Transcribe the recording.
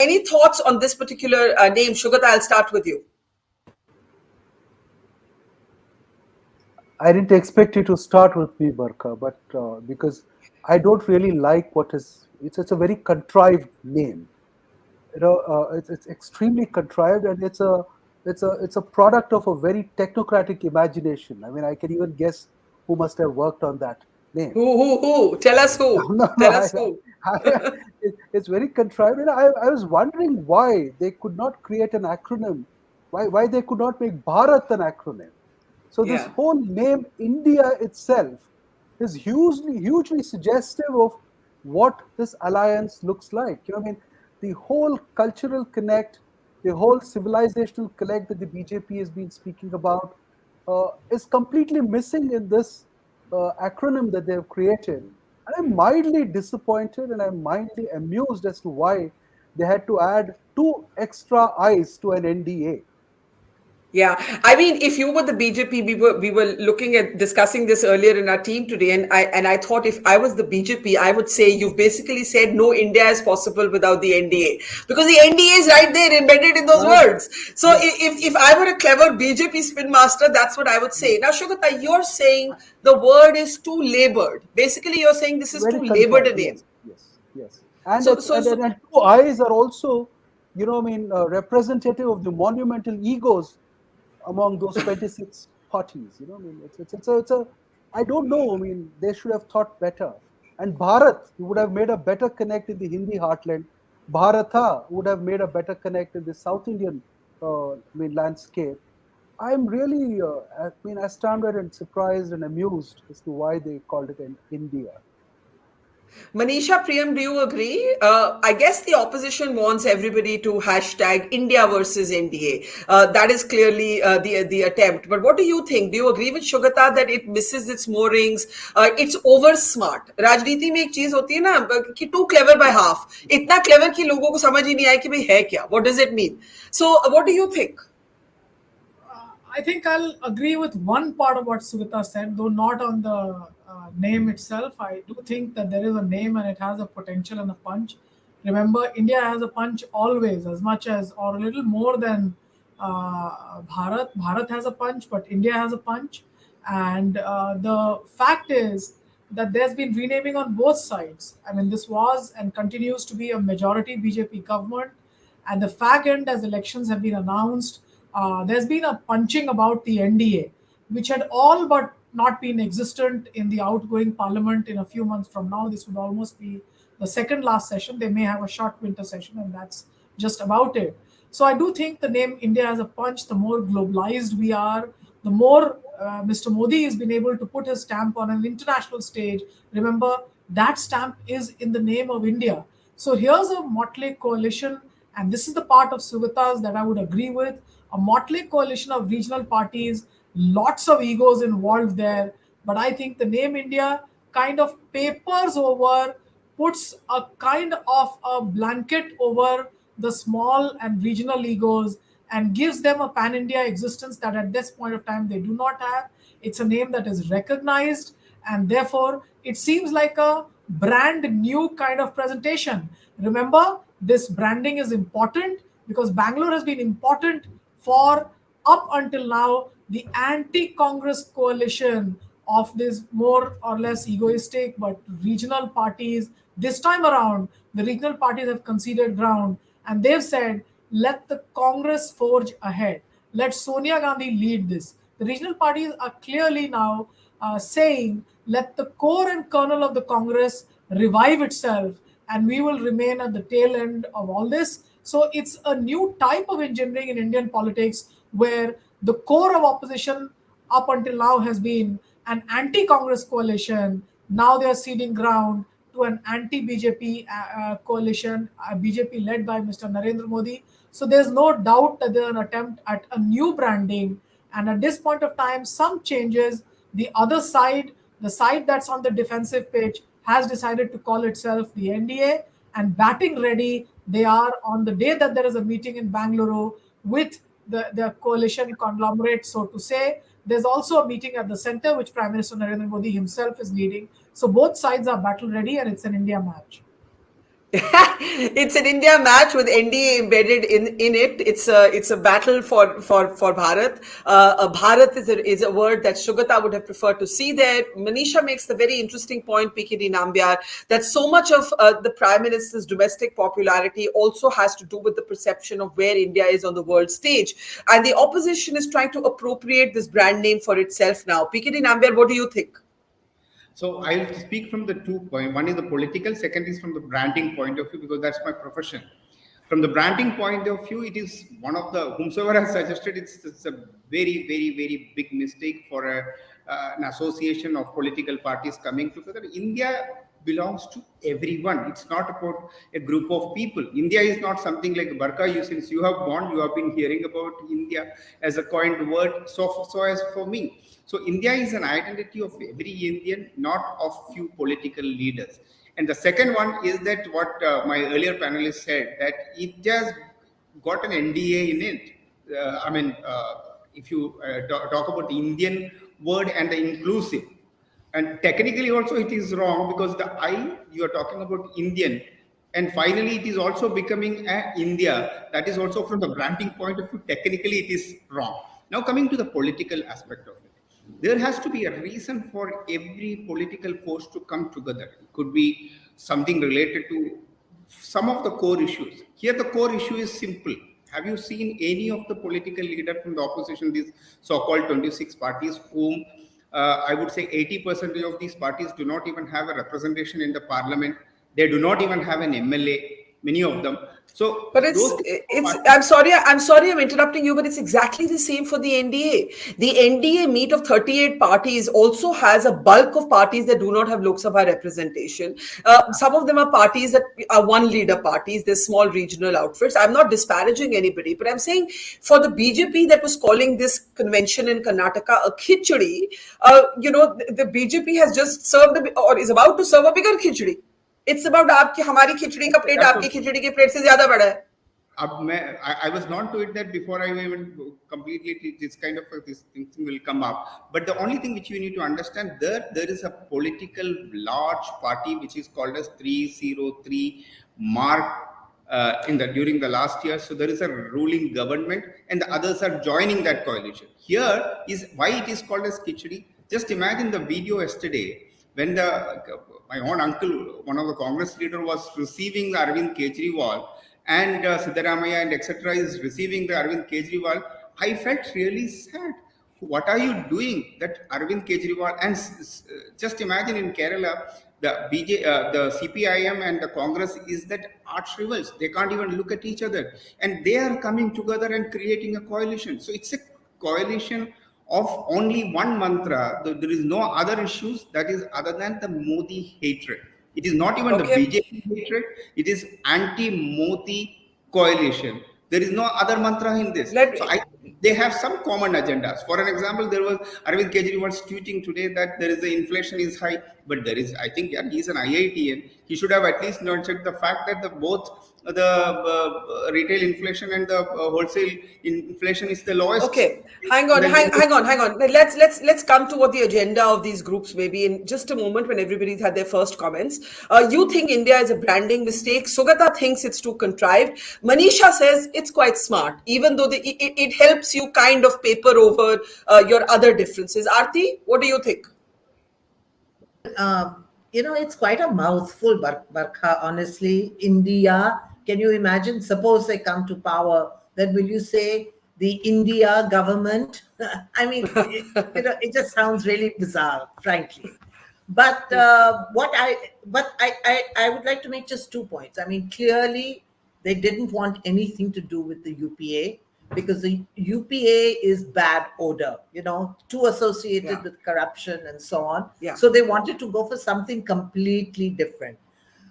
any thoughts on this particular name? Shugata, I'll start with you. I didn't expect you to start with me, Barka, but because I don't really like what is it's a very contrived name. It's extremely contrived, and it's a product of a very technocratic imagination. I mean, I can even guess who must have worked on that name. Who? Tell us who. No, no, Tell us who. it's very contrived. And I was wondering why they could not create an acronym, why they could not make Bharat an acronym. So this Yeah. whole name India itself is hugely suggestive of what this alliance looks like. I mean, the whole cultural connect, the whole civilizational connect that the BJP has been speaking about is completely missing in this acronym that they have created. And I'm mildly disappointed and I'm mildly amused as to why they had to add two extra I's to an NDA. Yeah, I mean, if you were the BJP, we were looking at discussing this earlier in our team today, and I thought if I was the BJP, I would say you've basically said no India is possible without the NDA, because the NDA is right there embedded in those Right? words. So Yes. if I were a clever BJP spin master, that's what I would Yes. say. Now, Shugata, you're saying the word is too labored. Basically, you're saying this is Very too labored contrived. a name. Yes, yes, yes. And So it's so so and two eyes are also, I mean, representative of the monumental egos among those 26 parties. I mean, it's a. I don't know. I mean, they should have thought better. And Bharat would have made a better connect in the Hindi heartland. Bharata would have made a better connect in the South Indian, landscape. I'm really, I mean, astounded and surprised and amused as to why they called it in India. Manisha, Priyam, do you agree? I guess the opposition wants everybody to hashtag India versus NDA. That is clearly the attempt. But what do you think? Do you agree with Shugata that it misses its moorings? It's over smart. राजनीति में एक चीज होती है ना कि too clever by half. इतना clever कि लोगों को समझ ही नहीं आया कि भाई है क्या? What does it mean? So, what do you think? I think I'll agree with one part of what Sugita said, though not on the name itself. I do think that there is a name and it has a potential and a punch. Remember, India has a punch always, as much as or a little more than Bharat. Bharat has a punch, but India has a punch. And the fact is that there's been renaming on both sides. I mean, this was and continues to be a majority BJP government. At the fag end, as elections have been announced, there's been a punching about the NDA, which had all but not been existent in the outgoing parliament in a few months from now. This would almost be the second last session. They may have a short winter session, and that's just about it. So I do think the name India has a punch. The more globalized we are, the more Mr. Modi has been able to put his stamp on an international stage. Remember, that stamp is in the name of India. So here's a motley coalition, and this is the part of Sugata's that I would agree with. A motley coalition of regional parties, lots of egos involved there. But I think the name India kind of papers over, puts a kind of a blanket over the small and regional egos and gives them a pan India existence that at this point of time they do not have. It's a name that is recognized, and therefore it seems like a brand new kind of presentation. Remember, this branding is important because Bangalore has been important for up until now the anti-Congress coalition of these more or less egoistic but regional parties. This time around, the regional parties have conceded ground and they've said, let the Congress forge ahead. Let Sonia Gandhi lead this. The regional parties are clearly now saying, let the core and kernel of the Congress revive itself, and we will remain at the tail end of all this. So it's a new type of engineering in Indian politics where the core of opposition up until now has been an anti-Congress coalition. Now they are ceding ground to an anti-BJP coalition, BJP led by Mr. Narendra Modi. So there's no doubt that there's an attempt at a new branding. And at this point of time, some changes. The other side, the side that's on the defensive pitch, has decided to call itself the NDA, and batting ready they are on the day that there is a meeting in Bangalore with the coalition conglomerate, so to say. There's also a meeting at the center, which Prime Minister Narendra Modi himself is leading. So both sides are battle ready, and it's an India match. It's an India match with NDA embedded in it. It's a battle for Bharat. Bharat is a word that Shugata would have preferred to see there. Manisha makes the very interesting point, PKD Nambiar, that so much of the Prime Minister's domestic popularity also has to do with the perception of where India is on the world stage. And the opposition is trying to appropriate this brand name for itself now. PKD Nambiar, what do you think? So I'll speak from the 2 points. One is the political, second is from the branding point of view, because that's my profession. From the branding point of view, it is one of the, whomsoever has suggested, it's a very, very, very big mistake for an association of political parties coming together. India belongs to everyone. It's not about a group of people. India is not something like Barka. You, since you have born, you have been hearing about India as a coined word. So as for me. So India is an identity of every Indian, not of few political leaders. And the second one is that what my earlier panelist said, that it just got an NDA in it. If you talk about the Indian word and the inclusive, and technically also it is wrong, because the I, you are talking about Indian, and finally it is also becoming a India. That is also from the branding point of view, technically it is wrong. Now coming to the political aspect of it, there has to be a reason for every political force to come together. It could be something related to some of the core issues. Here the core issue is simple. Have you seen any of the political leader from the opposition, these so-called 26 parties, whom I would say 80% of these parties do not even have a representation in the parliament? They do not even have an MLA, many of them. So But those it's parties, I'm sorry I'm interrupting you, but it's exactly the same for the NDA. The NDA meet of 38 parties also has a bulk of parties that do not have Lok Sabha representation. Some of them are parties that are one leader parties, they're small regional outfits. I'm not disparaging anybody, but I'm saying for the BJP that was calling this convention in Karnataka a khichdi, the BJP has just served or is about to serve a bigger khichdi. It's about आपकी हमारी खिचड़ी का plate that's आपकी okay. खिचड़ी के plate से ज्यादा बड़ा है. I was not to it that before I even completely this kind of this thing will come up. But the only thing which you need to understand, there is a political large party which is called as 303 mark in the during the last year. So there is a ruling government, and the others are joining that coalition. Here is why it is called as Khichdi. Just imagine the video yesterday when my own uncle, one of the Congress leader, was receiving the Arvind Kejriwal, and Siddaramaiah and etc. is receiving the Arvind Kejriwal. I felt really sad. What are you doing? That Arvind Kejriwal, and just imagine in Kerala, the CPIM and the Congress is that arch rivals. They can't even look at each other, and they are coming together and creating a coalition. So it's a coalition of only one mantra. There is no other issues that is other than the Modi hatred. It is not even the Okay. BJP hatred. It is anti-Modi coalition. There is no other mantra in this. Let So they have some common agendas. For an example, there was Arvind Kejriwal tweeting today that there is the inflation is high, but there is, I think, yeah, he's an IITian. He should have at least not checked the fact that both the retail inflation and the wholesale inflation is the lowest. Okay, hang on, hang on. Let's come to what the agenda of these groups may be in just a moment when everybody's had their first comments. You think India is a branding mistake. Sugata thinks it's too contrived. Manisha says it's quite smart, even though it helps you kind of paper over your other differences. Aarti, what do you think? It's quite a mouthful, Barkha, honestly. India, can you imagine? Suppose they come to power, then will you say the India government? I mean, it just sounds really bizarre, frankly. But I would like to make just 2 points. I mean, clearly they didn't want anything to do with the UPA because the UPA is bad odor, too associated Yeah. with corruption and so on. Yeah. So they wanted to go for something completely different.